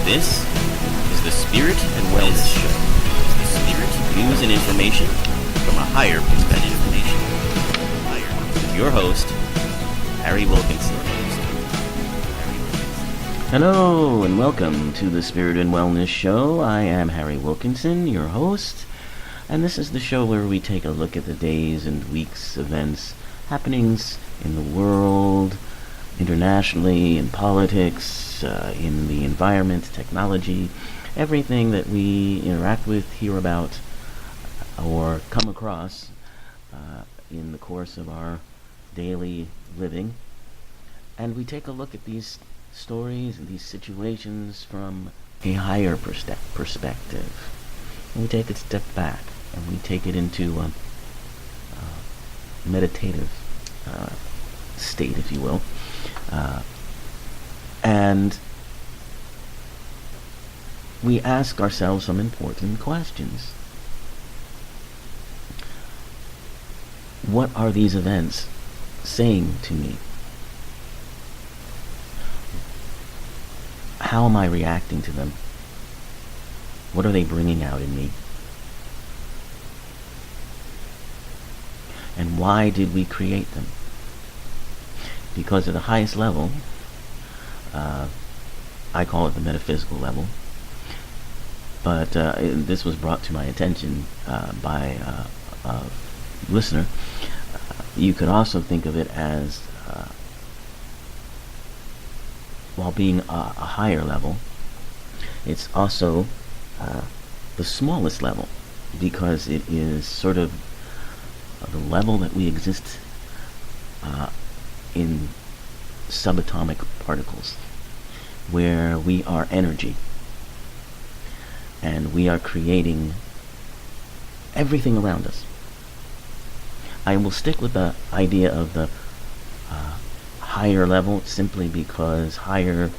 This is the Spirit and Wellness Show. The spirit, news, and information from a higher perspective. Your host, Harry Wilkinson. Hello, and welcome to the Spirit and Wellness Show. I am Harry Wilkinson, your host, and this is the show where we take a look at the days and weeks, events, happenings in the world, internationally, in politics, in the environment, technology, everything that we interact with, hear about, or come across in the course of our daily living. And we take a look at these stories and these situations from a higher perspective. And we take a step back and we take it into a meditative state, if you will. And we ask ourselves some important questions. What are these events saying to me? How am I reacting to them? What are they bringing out in me? And why did we create them? Because at the highest level, I call it the metaphysical level, but this was brought to my attention by a listener. You could also think of it as, while being a higher level, it's also the smallest level, because it is sort of the level that we exist in subatomic particles, where we are energy, and we are creating everything around us. I will stick with the idea of the higher level, simply because higher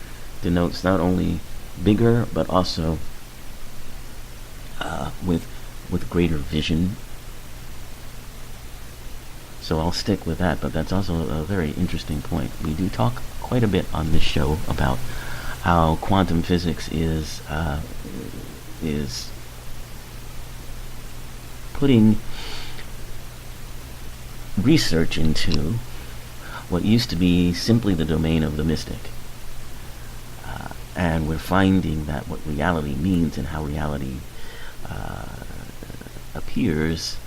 denotes not only bigger, but also with greater vision. So I'll stick with that, but that's also a very interesting point. We do talk quite a bit on this show about how quantum physics is putting research into what used to be simply the domain of the mystic. And we're finding that what reality means and how reality appears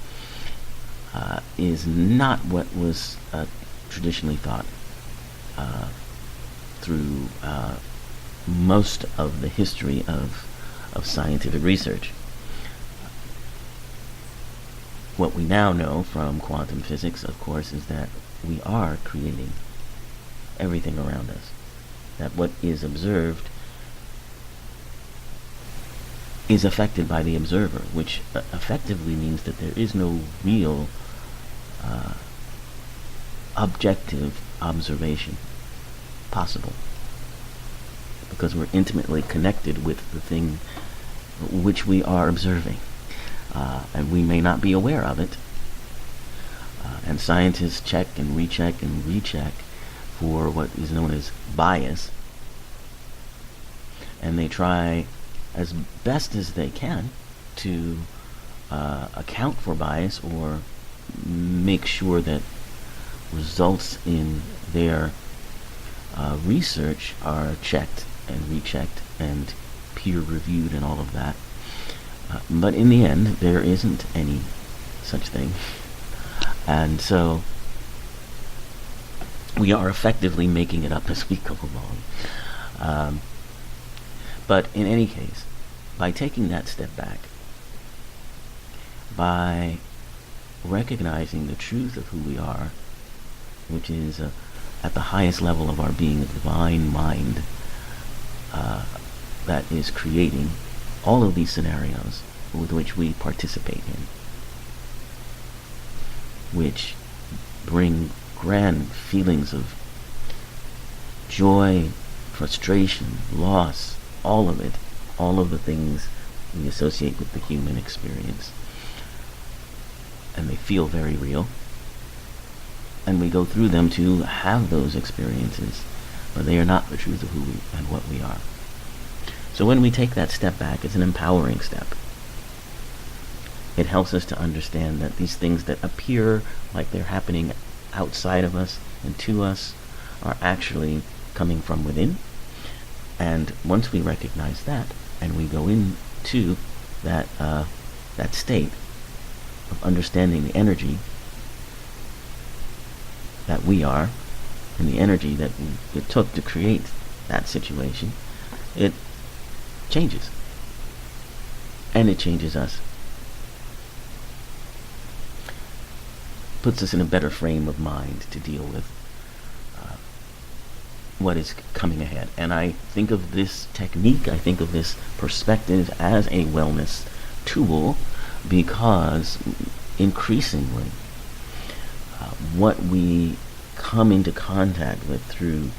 is not what was traditionally thought through most of the history of scientific research. What we now know from quantum physics, of course, is that we are creating everything around us. That what is observed is affected by the observer, which effectively means that there is no real objective observation possible, because we're intimately connected with the thing which we are observing, and we may not be aware of it. And scientists check and recheck and recheck for what is known as bias, and they try as best as they can to account for bias, or make sure that results in their research are checked and rechecked and peer-reviewed and all of that. But in the end, there isn't any such thing. And so we are effectively making it up as we go along. But in any case, by taking that step back, by recognizing the truth of who we are, which is at the highest level of our being, a divine mind that is creating all of these scenarios with which we participate in, which bring grand feelings of joy, frustration, loss, all of it, all of the things we associate with the human experience. And they feel very real. And we go through them to have those experiences, but they are not the truth of who we and what we are. So when we take that step back, it's an empowering step. It helps us to understand that these things that appear like they're happening outside of us and to us are actually coming from within. And once we recognize that and we go into that state of understanding the energy that we are and the energy that it took to create that situation, it changes. And it changes us. Puts us in a better frame of mind to deal with what is coming ahead. And I think of this technique, I think of this perspective as a wellness tool because increasingly what we come into contact with through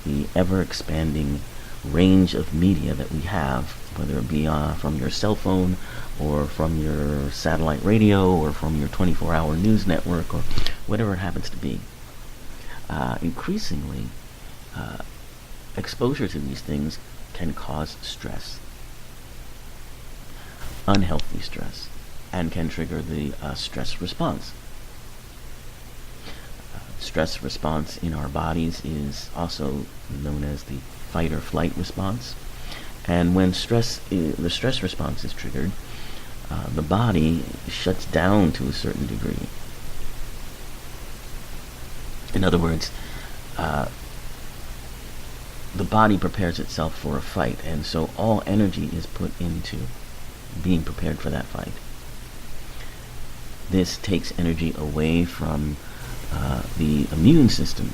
the ever-expanding range of media that we have, whether it be from your cell phone or from your satellite radio or from your 24-hour news network or whatever it happens to be, increasingly exposure to these things can cause stress, unhealthy stress, and can trigger the stress response. Stress response in our bodies is also known as the fight or flight response. And when the stress response is triggered, the body shuts down to a certain degree. In other words, the body prepares itself for a fight, and so all energy is put into being prepared for that fight. This takes energy away from the immune system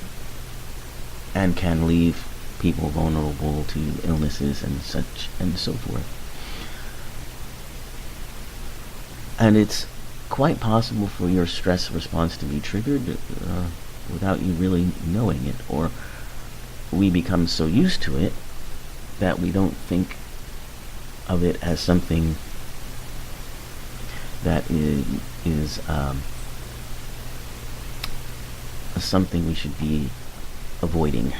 and can leave people vulnerable to illnesses and such and so forth. And it's quite possible for your stress response to be triggered without you really knowing it, or we become so used to it that we don't think of it as something that is something we should be avoiding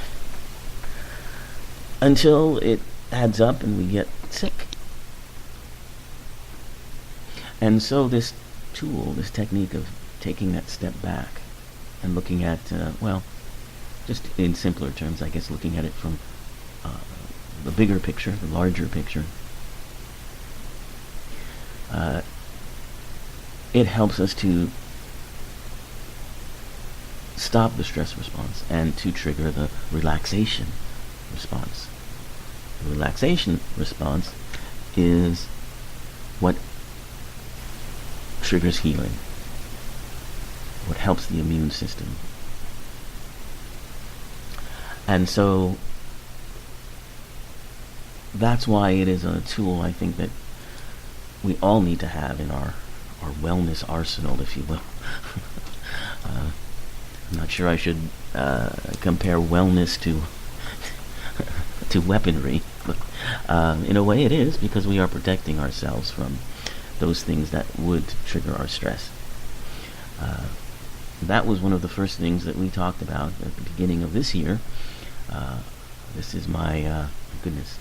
until it adds up and we get sick. And so this tool, this technique of taking that step back and looking at, just in simpler terms, I guess, looking at it from the bigger picture, the larger picture, it helps us to stop the stress response and to trigger the relaxation response. The relaxation response is what triggers healing, what helps the immune system. And so that's why it is a tool, I think, that we all need to have in our wellness arsenal, if you will. I'm not sure I should compare wellness to weaponry, but in a way it is, because we are protecting ourselves from those things that would trigger our stress. That was one of the first things that we talked about at the beginning of this year. This is my, goodness,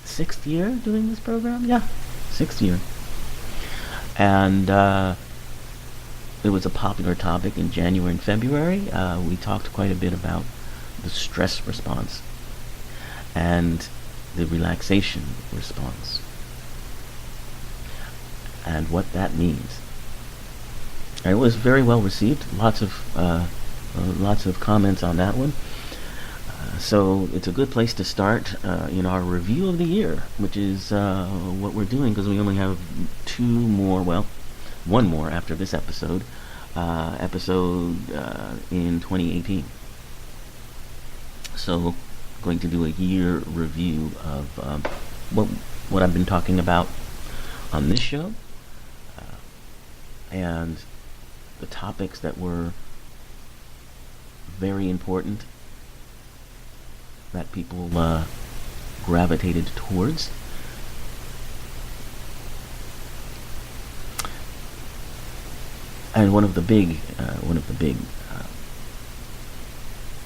6th year doing this program? Yeah, 6th year. And it was a popular topic in January and February. We talked quite a bit about the stress response and the relaxation response and what that means. And it was very well received. Lots of comments on that one. So it's a good place to start in our review of the year, which is what we're doing, because we only have one more after this episode in 2018. So going to do a year review of what I've been talking about on this show, and the topics that were very important that people gravitated towards. And one of the big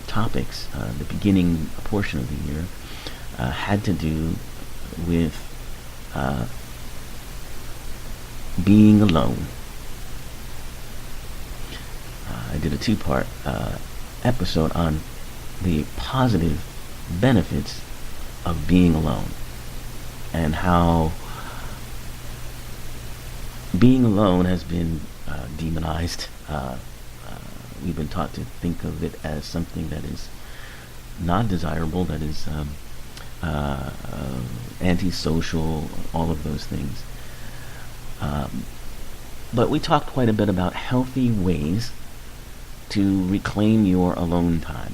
topics, the beginning portion of the year, had to do with being alone. I did a two-part episode on the positive benefits of being alone and how being alone has been demonized. We've been taught to think of it as something that is not desirable, that is antisocial, all of those things. But we talked quite a bit about healthy ways to reclaim your alone time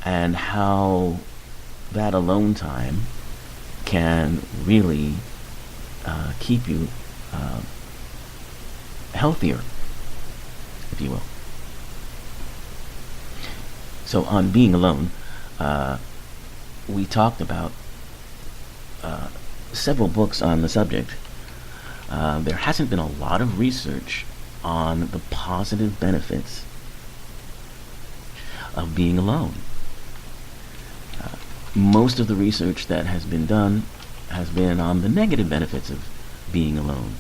and how that alone time can really keep you healthier, if you will. So on being alone, we talked about several books on the subject. There hasn't been a lot of research on the positive benefits of being alone. Most of the research that has been done has been on the negative benefits of being alone,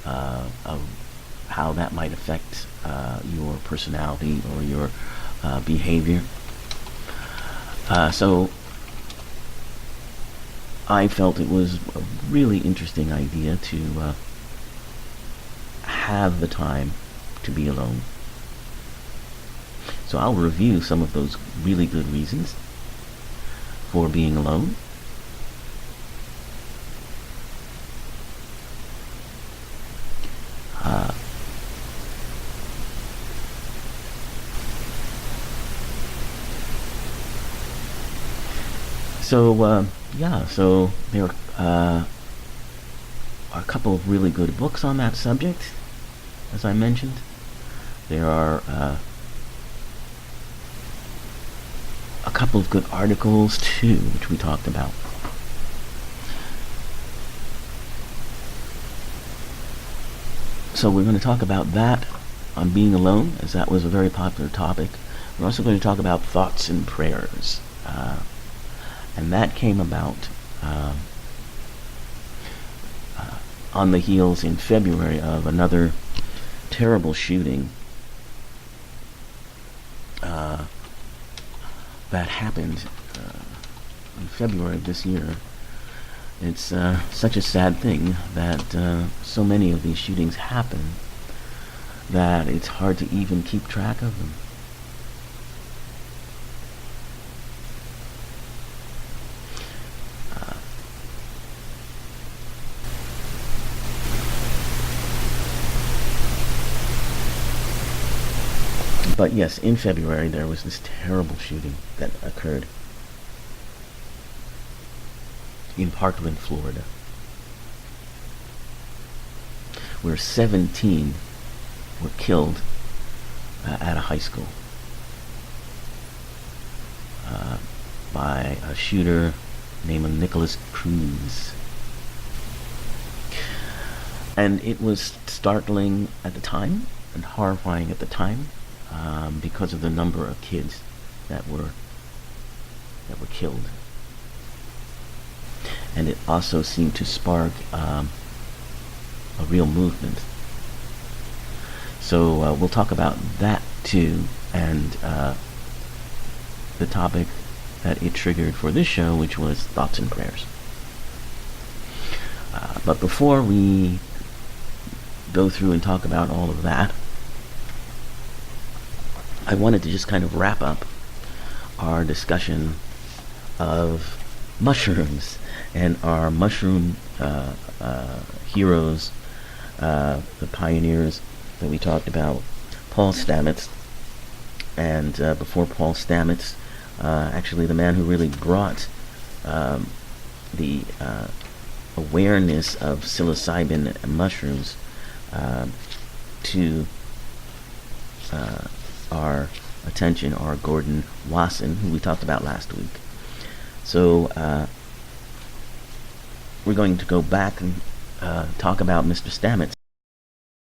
of how that might affect your personality or your behavior. So I felt it was a really interesting idea to have the time to be alone. So I'll review some of those really good reasons for being alone. So there are a couple of really good books on that subject, as I mentioned. There are a couple of good articles too, which we talked about. So we're going to talk about that on being alone, as that was a very popular topic. We're also going to talk about thoughts and prayers. And that came about on the heels in February of another terrible shooting that happened in February of this year. It's such a sad thing that so many of these shootings happen that it's hard to even keep track of them. But yes, in February there was this terrible shooting that occurred in Parkland, Florida, where 17 were killed at a high school by a shooter named Nicholas Cruz. And it was startling at the time and horrifying at the time, because of the number of kids that were killed, and it also seemed to spark a real movement. So we'll talk about that too, and the topic that it triggered for this show, which was thoughts and prayers. But before we go through and talk about all of that, I wanted to just kind of wrap up our discussion of mushrooms and our mushroom heroes, the pioneers that we talked about, Paul Stamets, and before Paul Stamets, actually the man who really brought the awareness of psilocybin mushrooms to our attention, are Gordon Wasson, who we talked about last week. So we're going to go back and talk about Mr. Stamets.